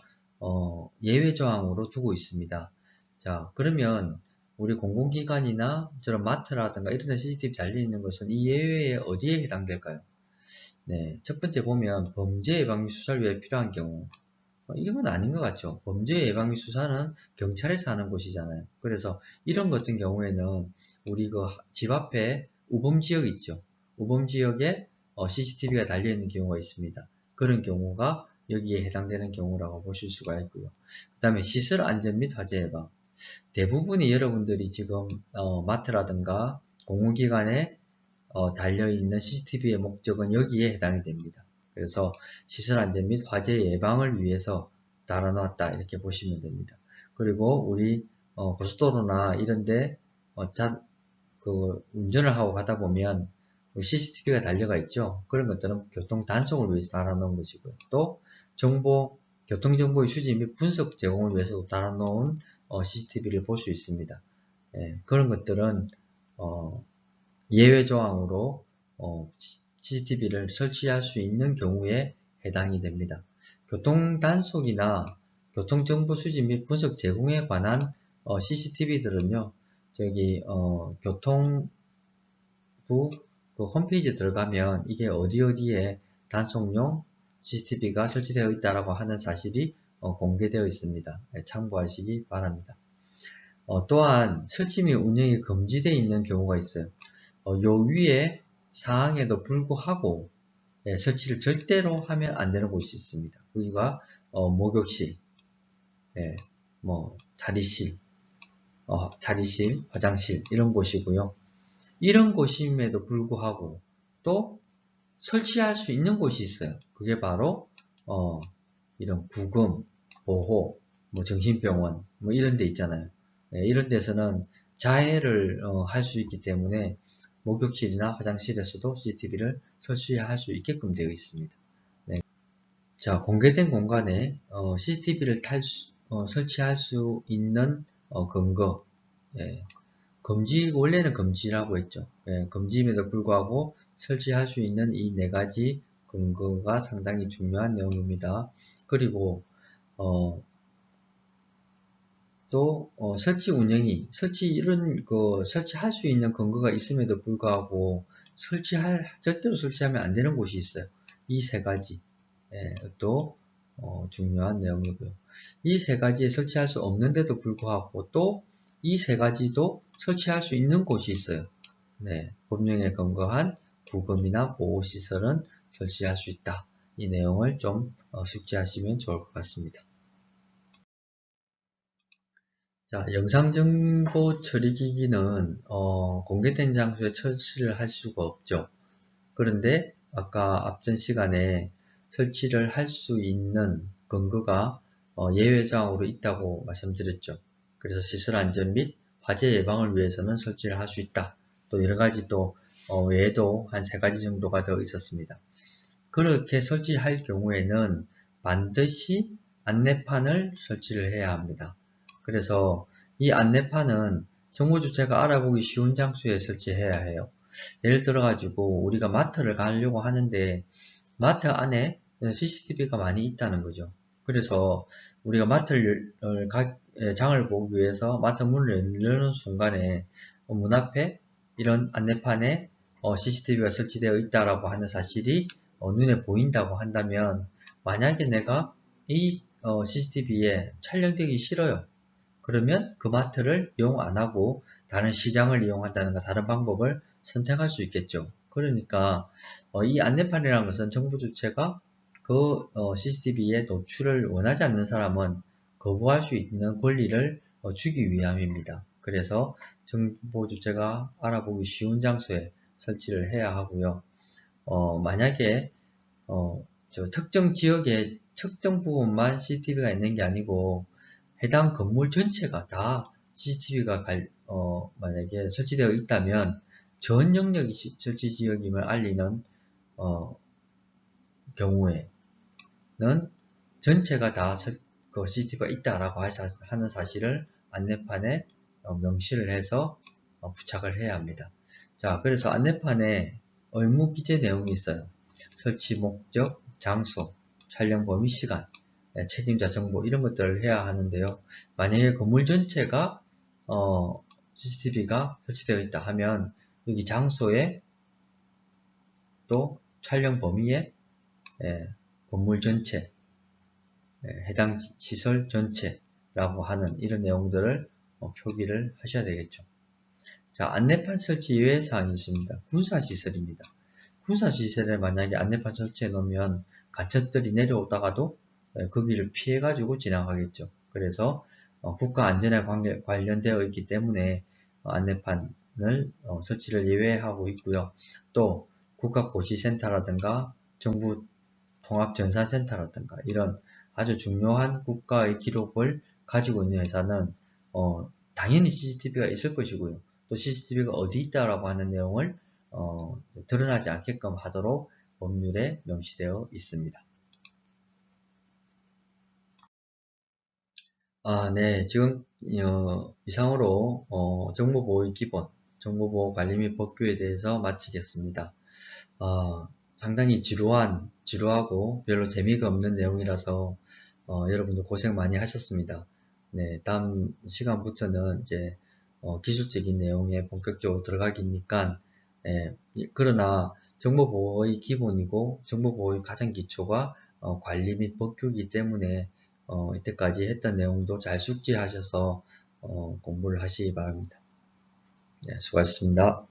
예외 조항으로 두고 있습니다. 자, 그러면 우리 공공기관이나 저런 마트라든가 이런 데 CCTV 달려 있는 것은 이 예외에 어디에 해당될까요? 네, 첫 번째 보면 범죄 예방 및 수사를 위해 필요한 경우. 이건 아닌 것 같죠. 범죄 예방 및 수사는 경찰에서 하는 곳이잖아요. 그래서 이런 같은 경우에는 우리 그 집 앞에 우범 지역 있죠. 우범 지역에 CCTV가 달려있는 경우가 있습니다. 그런 경우가 여기에 해당되는 경우라고 보실 수가 있고요. 그 다음에 시설 안전 및 화재 예방. 대부분이 여러분들이 지금 마트라든가 공공기관에 달려있는 CCTV의 목적은 여기에 해당이 됩니다. 그래서 시설 안전 및 화재 예방을 위해서 달아놨다 이렇게 보시면 됩니다. 그리고 우리 고속도로나 이런데 그 운전을 하고 가다 보면 CCTV가 달려가 있죠. 그런 것들은 교통 단속을 위해서 달아놓은 것이고요. 또 교통정보의 수집 및 분석 제공을 위해서도 달아놓은 CCTV를 볼 수 있습니다. 예, 그런 것들은 예외 조항으로 CCTV를 설치할 수 있는 경우에 해당이 됩니다. 교통 단속이나 교통정보 수집 및 분석 제공에 관한 CCTV들은요, 저기 교통부 그 홈페이지에 들어가면 이게 어디에 단속용 CCTV가 설치되어 있다라고 하는 사실이 공개되어 있습니다. 참고하시기 바랍니다. 또한 설치 및 운영이 금지되어 있는 경우가 있어요. 요 위에 사항에도 불구하고 설치를 절대로 하면 안 되는 곳이 있습니다. 여기가 목욕실, 뭐 탈의실, 화장실 이런 곳이고요. 이런 곳임에도 불구하고 또 설치할 수 있는 곳이 있어요. 그게 바로 이런 구금, 보호, 뭐 정신병원 뭐 이런 데 있잖아요. 이런 데서는 자해를 할 수 있기 때문에 목욕실이나 화장실에서도 CCTV를 설치할 수 있게끔 되어 있습니다. 네. 자, 공개된 공간에 CCTV를 설치할 수 있는 근거. 예. 원래는 금지라고 했죠. 예, 금지임에도 불구하고 설치할 수 있는 이 네 가지 근거가 상당히 중요한 내용입니다. 그리고 또 설치할 수 있는 근거가 있음에도 불구하고 절대로 설치하면 안 되는 곳이 있어요. 이 세 가지 또 중요한 내용이고요. 이 세 가지에 설치할 수 없는데도 불구하고 또 이 세 가지도 설치할 수 있는 곳이 있어요. 네, 법령에 근거한 구금이나 보호시설은 설치할 수 있다. 이 내용을 좀 숙지하시면 좋을 것 같습니다. 자, 영상정보 처리기기는 공개된 장소에 설치를 할 수가 없죠. 그런데 아까 앞전 시간에 설치를 할 수 있는 근거가 예외사항으로 있다고 말씀드렸죠. 그래서 시설 안전 및 화재 예방을 위해서는 설치를 할 수 있다. 또 여러가지 또 외에도 한 3가지 정도가 더 있었습니다. 그렇게 설치할 경우에는 반드시 안내판을 설치를 해야 합니다. 그래서 이 안내판은 정보주체가 알아보기 쉬운 장소에 설치해야 해요. 예를 들어 가지고 우리가 마트를 가려고 하는데 마트 안에 CCTV가 많이 있다는 거죠. 그래서 우리가 장을 보기 위해서 마트 문을 여는 순간에 문 앞에 이런 안내판에 CCTV가 설치되어 있다라고 하는 사실이 눈에 보인다고 한다면 만약에 내가 이 CCTV에 촬영되기 싫어요. 그러면 그 마트를 이용 안 하고 다른 시장을 이용한다든가 다른 방법을 선택할 수 있겠죠. 그러니까 이 안내판이라는 것은 정부 주체가 그 CCTV의 노출을 원하지 않는 사람은 거부할 수 있는 권리를 주기 위함입니다. 그래서 정보 주체가 알아보기 쉬운 장소에 설치를 해야 하고요. 만약에 특정 지역에 특정 부분만 CCTV가 있는 게 아니고 해당 건물 전체가 다 CCTV가 만약에 설치되어 있다면 전 영역이 설치 지역임을 알리는 경우에는 전체가 다 CCTV가 있다라고 하는 사실을 안내판에 명시를 해서 부착을 해야 합니다. 자, 그래서 안내판에 의무 기재 내용이 있어요. 설치 목적, 장소, 촬영 범위, 시간, 책임자 정보 이런 것들을 해야 하는데요. 만약에 건물 전체가 CCTV가 설치되어 있다 하면 여기 장소에 또 촬영 범위에 건물 전체, 해당 시설 전체라고 하는 이런 내용들을 표기를 하셔야 되겠죠. 자, 안내판 설치 예외 사항이 있습니다. 군사시설입니다. 군사시설에 만약에 안내판 설치해 놓으면 간첩들이 내려오다가도 거기를 피해가지고 지나가겠죠. 그래서 국가 안전에 관련되어 있기 때문에 안내판을 설치를 예외하고 있고요. 또 국가고시센터라든가 정부 통합전산센터라든가 이런 아주 중요한 국가의 기록을 가지고 있는 회사는 당연히 CCTV가 있을 것이고요. 또 CCTV가 어디 있다라고 하는 내용을 드러나지 않게끔 하도록 법률에 명시되어 있습니다. 네, 지금 이상으로 정보보호의 기본, 정보보호 관리 및 법규에 대해서 마치겠습니다. 상당히 지루하고 별로 재미가 없는 내용이라서 여러분도 고생 많이 하셨습니다. 네, 다음 시간부터는 이제 기술적인 내용에 본격적으로 들어가기니까 그러나 정보보호의 기본이고 정보보호의 가장 기초가 관리 및 법규이기 때문에 이때까지 했던 내용도 잘 숙지하셔서 공부를 하시기 바랍니다. 네, 수고하셨습니다.